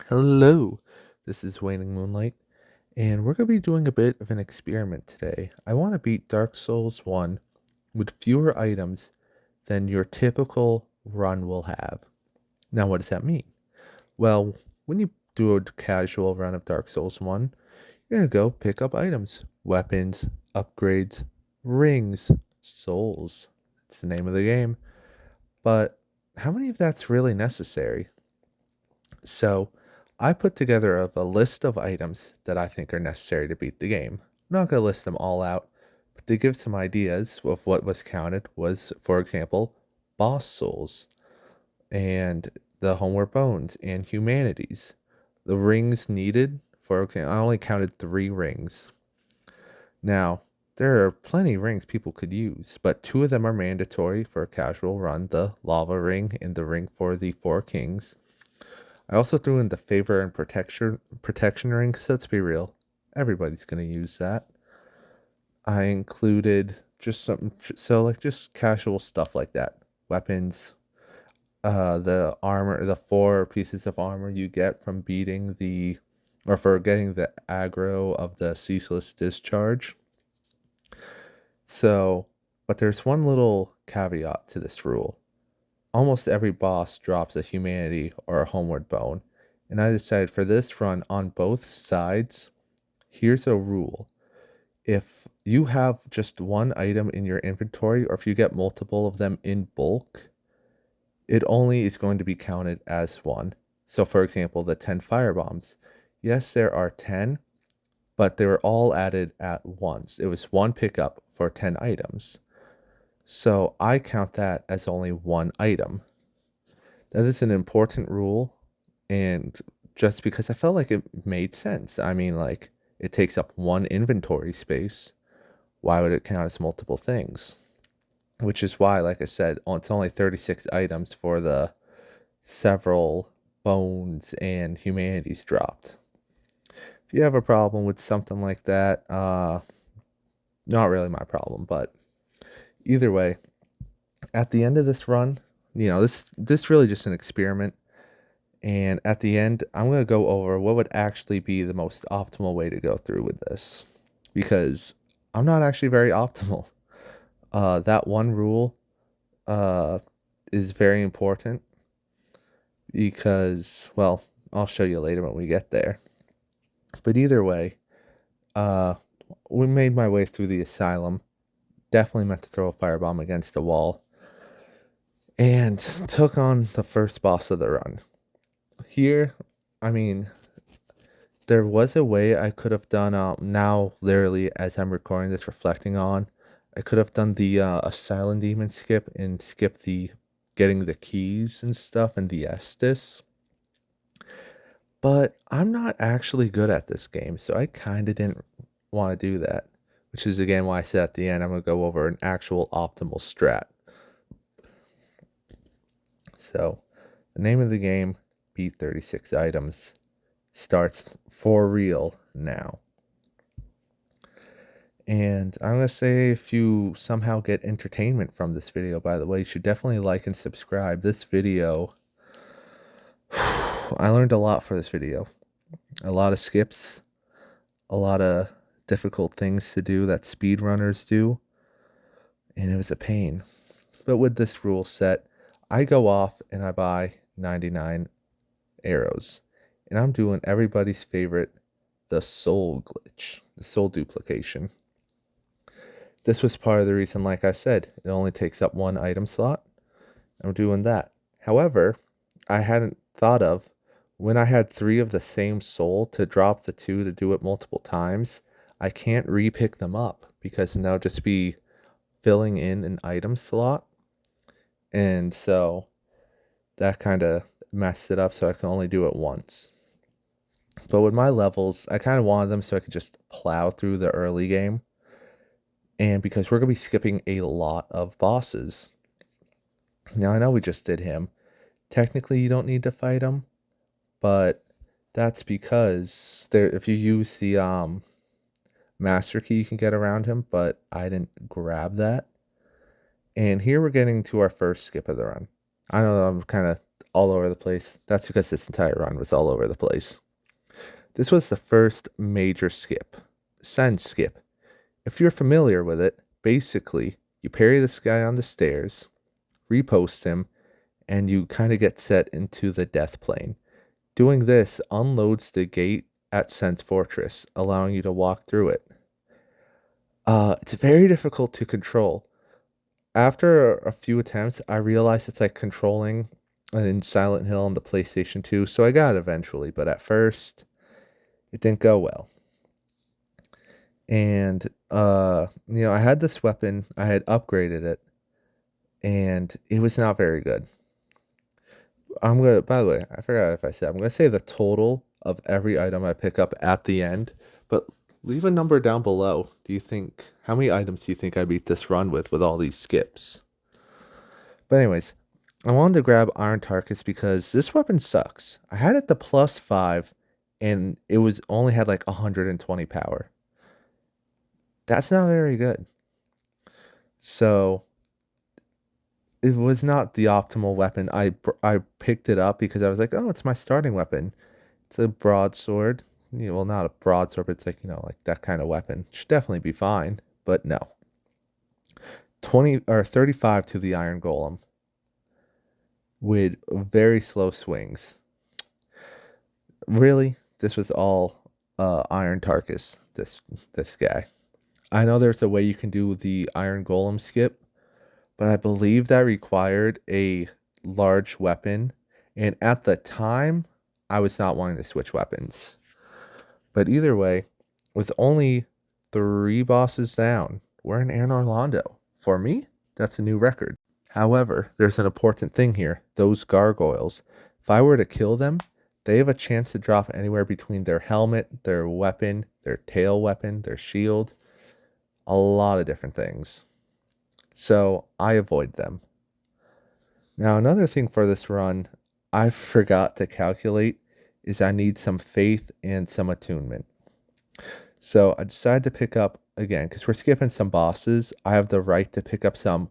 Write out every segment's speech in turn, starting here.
Hello, this is Waning Moonlight, and we're going to be doing a bit of an experiment today. I want to beat Dark Souls 1 with fewer items than your typical run will have. Now, what does that mean? Well, when you do a casual run of Dark Souls 1, you're going to go pick up items, weapons, upgrades, rings, souls. That's the name of the game. But how many of that's really necessary? So I put together a list of items that I think are necessary to beat the game. I'm not going to list them all out, but to give some ideas of what was counted was, for example, boss souls and the homeward bones and humanities. The rings needed, for example, I only counted 3 rings. Now, there are plenty of rings people could use, but 2 of them are mandatory for a casual run, the lava ring and the ring for the 4 kings. I also threw in the favor and protection ring because let's be real, everybody's gonna use that. I included just something so like just casual stuff like that. Weapons, the armor, the 4 pieces of armor you get from beating the or for getting the aggro of the ceaseless discharge. So, but there's one little caveat to this rule. Almost every boss drops a humanity or a homeward bone, and I decided for this run on both sides, here's a rule. If you have just one item in your inventory, or if you get multiple of them in bulk, it only is going to be counted as one. So, for example, the 10 firebombs. Yes, there are 10, but they were all added at once. It was one pickup for 10 items. So I count that as only one item. That is an important rule, and just because I felt like it made sense. I mean, like, it takes up one inventory space. Why would it count as multiple things? Which is why, like I said, it's only 36 items for the several bones and humanities dropped. If you have a problem with something like that, not really my problem, but either way, at the end of this run, this really just an experiment. And at the end, I'm going to go over what would actually be the most optimal way to go through with this. Because I'm not actually very optimal. That one rule uh, is very important because, well, I'll show you later when we get there. But either way, uh, we made my way through the asylum. Definitely meant to throw a firebomb against the wall. And took on the first boss of the run. Here, I mean, there was a way I could have done now literally as I'm recording this reflecting on I could have done the asylum demon skip and skip the getting the keys and stuff and the Estus, but I'm not actually good at this game, so I kind of didn't want to do that, which is again why I said at the end I'm going to go over an actual optimal strat. So the name of the game, beat 36 items, starts for real now. And I'm going to say if you somehow get entertainment from this video, by the way, you should definitely like and subscribe. This video, I learned a lot for this video. A lot of skips, a lot of difficult things to do that speedrunners do, and it was a pain. But with this rule set, I go off and I buy 99 arrows. And I'm doing everybody's favorite, the soul glitch, the soul duplication. This was part of the reason, like I said, it only takes up one item slot. I'm doing that. However, I hadn't thought of when I had 3 of the same soul to drop the 2 to do it multiple times, I can't repick them up because then they'll just be filling in an item slot. And so that kind of messed it up, so I can only do it once. But with my levels, I kind of wanted them so I could just plow through the early game. And because we're going to be skipping a lot of bosses. Now, I know we just did him. Technically, you don't need to fight him, but that's because if you use the master key, you can get around him, but I didn't grab that. And here we're getting to our first skip of the run. I know I'm kind of all over the place. That's because this entire run was all over the place. This was the first major skip. Send skip. If you're familiar with it, basically, you parry this guy on the stairs, repost him, and you kind of get set into the death plane. Doing this unloads the gate at Sen's Fortress, allowing you to walk through it. It's very difficult to control. After a few attempts, I realized it's like controlling in Silent Hill on the PlayStation 2, so I got it eventually, but at first, it didn't go well. And, I had this weapon, I had upgraded it, and it was not very good. By the way, I forgot if I said, I'm gonna say the total of every item I pick up at the end, but leave a number down below. How many items do you think I beat this run with all these skips? But anyways, I wanted to grab Iron Tarkus because this weapon sucks. I had it the +5 and it was only had like 120 power. That's not very good. So it was not the optimal weapon. I picked it up because I was like, oh, it's my starting weapon. It's a broadsword. Well, not a broadsword, but it's like, like that kind of weapon. Should definitely be fine, but no. 20 or 35 to the Iron Golem with very slow swings. Really, this was all Iron Tarkus, this guy. I know there's a way you can do the Iron Golem skip, but I believe that required a large weapon, and at the time, I was not wanting to switch weapons. But either way, with only 3 bosses down, we're in Anne Orlando. For me, that's a new record. However, there's an important thing here. Those gargoyles, if I were to kill them, they have a chance to drop anywhere between their helmet, their weapon, their tail weapon, their shield, a lot of different things. So I avoid them. Now, another thing for this run, I forgot to calculate, is I need some faith and some attunement. So I decided to pick up, again, because we're skipping some bosses, I have the right to pick up some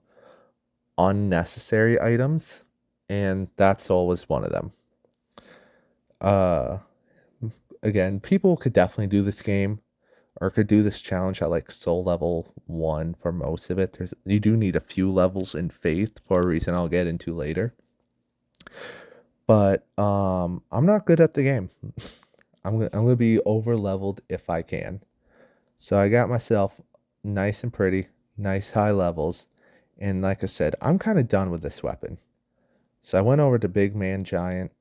unnecessary items, and that soul was one of them. Again, people could definitely do this game or could do this challenge at like soul level 1 for most of it. You do need a few levels in faith for a reason I'll get into later. But I'm not good at the game. I'm gonna be over leveled if I can. So I got myself nice and pretty, nice high levels, and like I said, I'm kind of done with this weapon. So I went over to Big Man Giant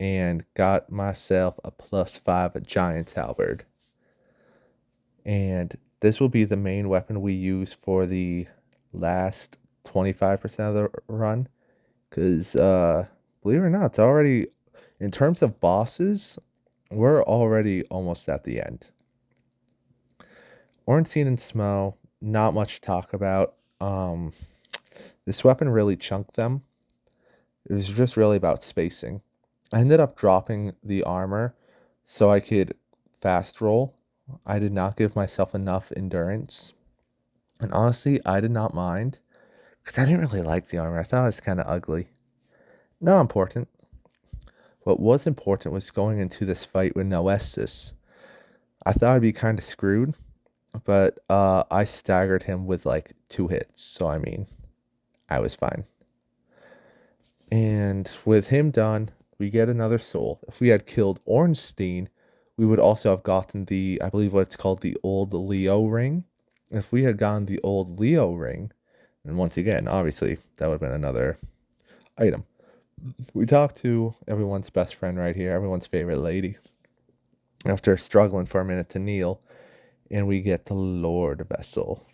and got myself a +5 Giant's Halberd. And this will be the main weapon we use for the last 25% of the run. Because, believe it or not, it's already, in terms of bosses, we're already almost at the end. Ornstein and Smough, not much to talk about. This weapon really chunked them. It was just really about spacing. I ended up dropping the armor so I could fast roll. I did not give myself enough endurance. And honestly, I did not mind because I didn't really like the armor. I thought it was kind of ugly. Not important. What was important was going into this fight with Noestus. I thought I'd be kind of screwed, but I staggered him with like 2 hits. So, I mean, I was fine. And with him done, we get another soul. If we had killed Ornstein, we would also have gotten I believe what it's called, the old Leo ring. If we had gotten the old Leo ring, and once again, obviously, that would have been another item. We talked to everyone's best friend right here, everyone's favorite lady, after struggling for a minute to kneel, and we get the Lord Vessel.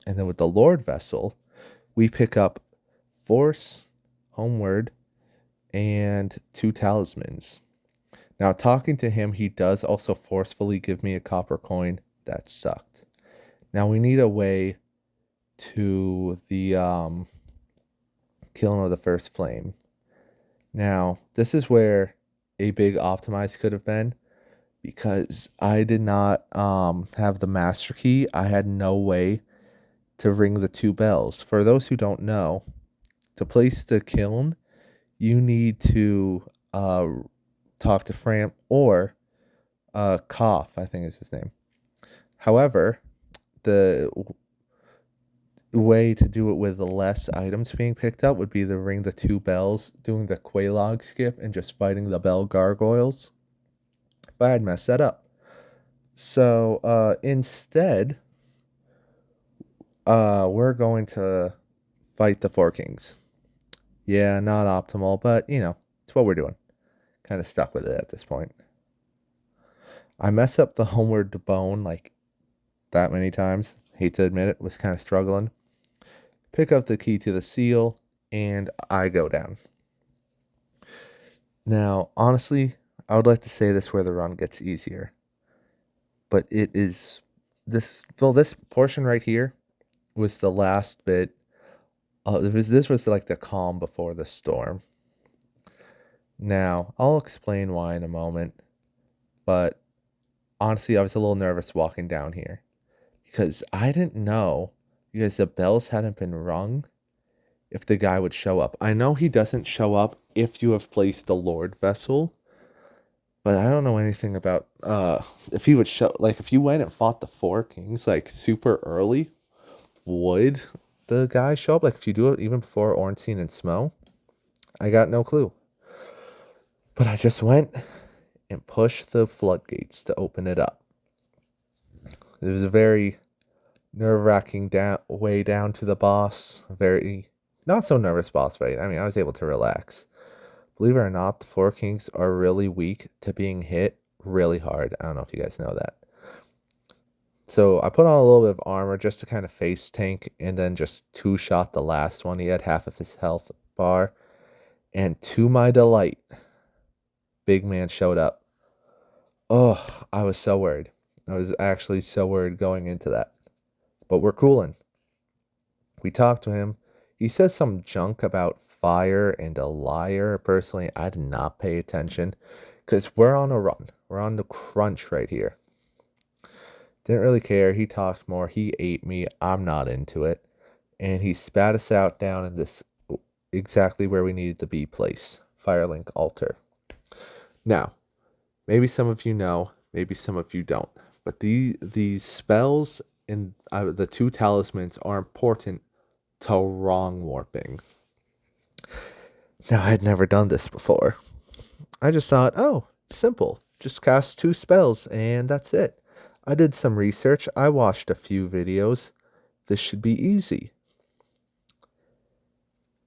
And then with the Lord Vessel, we pick up Force, Homeward, and 2 talismans. Now, talking to him, he does also forcefully give me a copper coin. That sucked. Now, we need a way to the killing of the first flame. Now, this is where a big optimize could have been, because I did not have the master key. I had no way to ring the 2 bells. For those who don't know, to place the kiln, you need to talk to Fram or Koff, I think is his name. However, the way to do it with less items being picked up would be to ring the 2 bells, doing the Quelaag skip, and just fighting the bell gargoyles. But I'd mess that up. So instead, we're going to fight the 4 kings. Yeah, not optimal, but you know, it's what we're doing. Kind of stuck with it at this point. I mess up the homeward bone like that many times. Hate to admit it, was kind of struggling. Pick up the key to the seal, and I go down. Now, honestly, I would like to say this where the run gets easier, but it is this. Well, this portion right here was the last bit. This was like the calm before the storm. Now, I'll explain why in a moment, but honestly, I was a little nervous walking down here because I didn't know because the bells hadn't been rung if the guy would show up. I know he doesn't show up if you have placed the Lord vessel, but I don't know anything about if he would show, like if you went and fought the 4 kings like super early, would the guy show up? Like if you do it even before Ornstein and Smo? I got no clue. But I just went and pushed the floodgates to open it up. It was a very nerve-wracking way down to the boss. Very not so nervous boss fight. I mean, I was able to relax. Believe it or not, the 4 kings are really weak to being hit really hard. I don't know if you guys know that. So I put on a little bit of armor just to kind of face tank, and then just 2-shot the last one. He had half of his health bar. And to my delight, big man showed up. Oh, I was so worried. I was actually so worried going into that. But we're cooling. We talked to him. He says some junk about fire and a liar. Personally, I did not pay attention because we're on a run. We're on the crunch right here. Didn't really care. He talked more. He ate me. I'm not into it. And he spat us out down in this exactly where we needed to be place. Firelink altar. Now, maybe some of you know, maybe some of you don't. But these spells and the 2 talismans are important to wrong warping. Now, I had never done this before. I just thought, oh, it's simple. Just cast 2 spells and that's it. I did some research. I watched a few videos. This should be easy.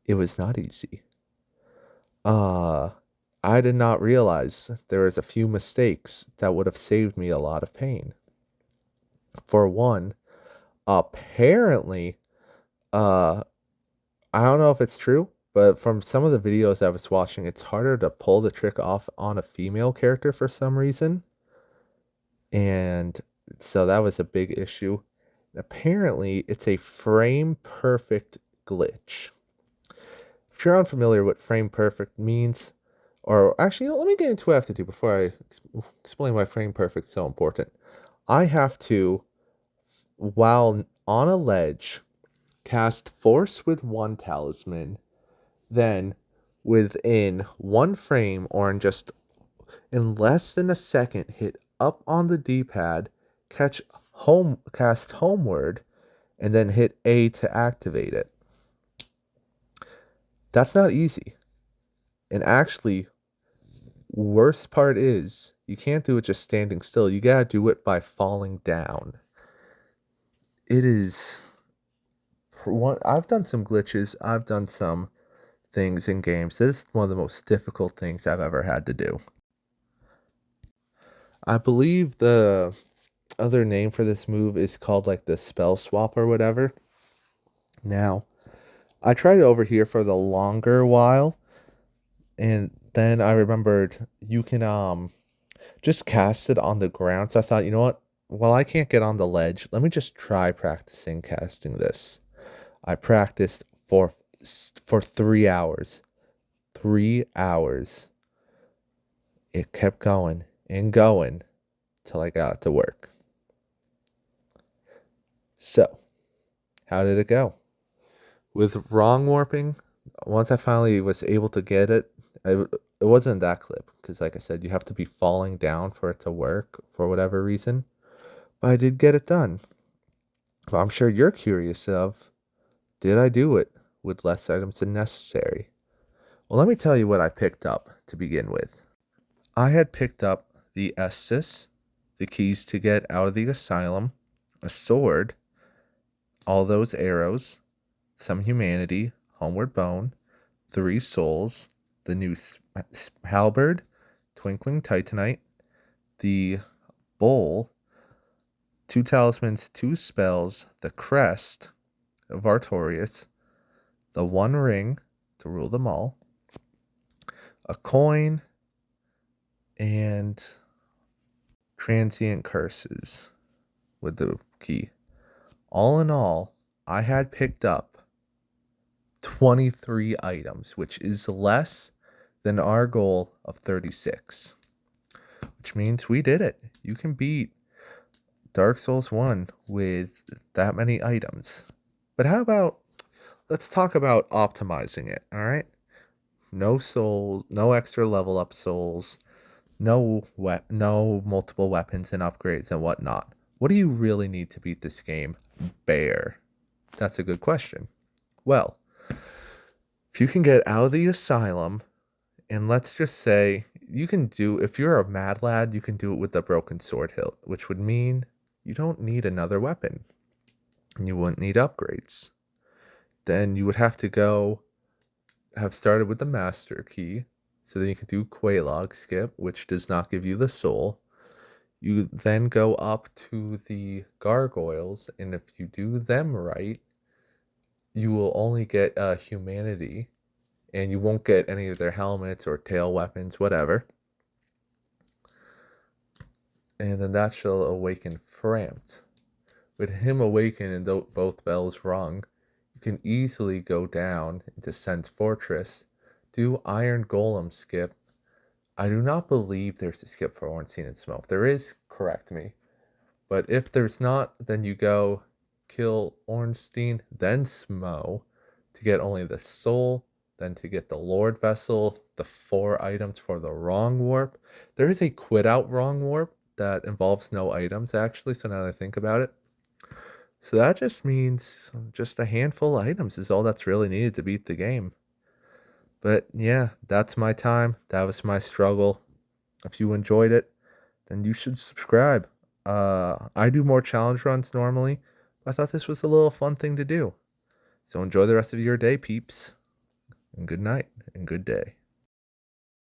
It was not easy. I did not realize there was a few mistakes that would have saved me a lot of pain. For one, apparently, I don't know if it's true, but from some of the videos I was watching, it's harder to pull the trick off on a female character for some reason. And so that was a big issue. Apparently, it's a frame perfect glitch. If you're unfamiliar what frame perfect means, or actually, let me get into what I have to do before I explain why frame perfect is so important. I have to, while on a ledge, cast Force with 1 talisman, then within 1 frame or in less than a second, hit up on the D-pad, cast Homeward, and then hit A to activate it. That's not easy. And actually, worst part is you can't do it just standing still. You gotta do it by falling down. It is I've done some glitches. I've done some things in games. This is one of the most difficult things I've ever had to do. I believe the other name for this move is called like the spell swap or whatever. Now, I tried it over here for the longer while, and then I remembered you can just cast it on the ground. So I thought, you know what? Well, I can't get on the ledge. Let me just try practicing casting this. I practiced for 3 hours. 3 hours. It kept going and going till I got to work. So, how did it go? With wrong warping, once I finally was able to get it, it wasn't that clip because, like I said, you have to be falling down for it to work for whatever reason. But I did get it done. But I'm sure you're curious of, did I do it with less items than necessary? Well, let me tell you what I picked up to begin with. I had picked up the Estus, the keys to get out of the asylum, a sword, all those arrows, some humanity, homeward bone, 3 souls, the new halberd, twinkling titanite, the bowl, 2 talismans, 2 spells, the crest of Artorias, the 1 ring to rule them all, a coin, and transient curses with the key. All in all, I had picked up 23 items, which is less than our goal of 36, which means we did it. You can beat Dark Souls 1 with that many items. But how about, let's talk about optimizing it, all right? No souls, no extra level up souls, no multiple weapons and upgrades and whatnot. What do you really need to beat this game? Bare. That's a good question. Well, if you can get out of the asylum, and let's just say you can do, if you're a mad lad, you can do it with the broken sword hilt, which would mean you don't need another weapon and you wouldn't need upgrades. Then you would have to go have started with the master key, so then you can do Quelaag skip, which does not give you the soul. You then go up to the gargoyles, and if you do them right, you will only get humanity, and you won't get any of their helmets or tail weapons, whatever. And then that shall awaken Frampt. With him awakened and both bells rung, you can easily go down into Sen's Fortress, do Iron Golem skip. I do not believe there's a skip for Ornstein and Smough. If there is, correct me. But if there's not, then you go kill Ornstein, then Smough to get only the soul, then to get the Lord Vessel, the 4 items for the wrong warp. There is a quit out wrong warp that involves no items, actually, so now that I think about it. So that just means just a handful of items is all that's really needed to beat the game. But yeah, that's my time. That was my struggle. If you enjoyed it, then you should subscribe. I do more challenge runs normally. I thought this was a little fun thing to do. So enjoy the rest of your day, peeps. And good night and good day.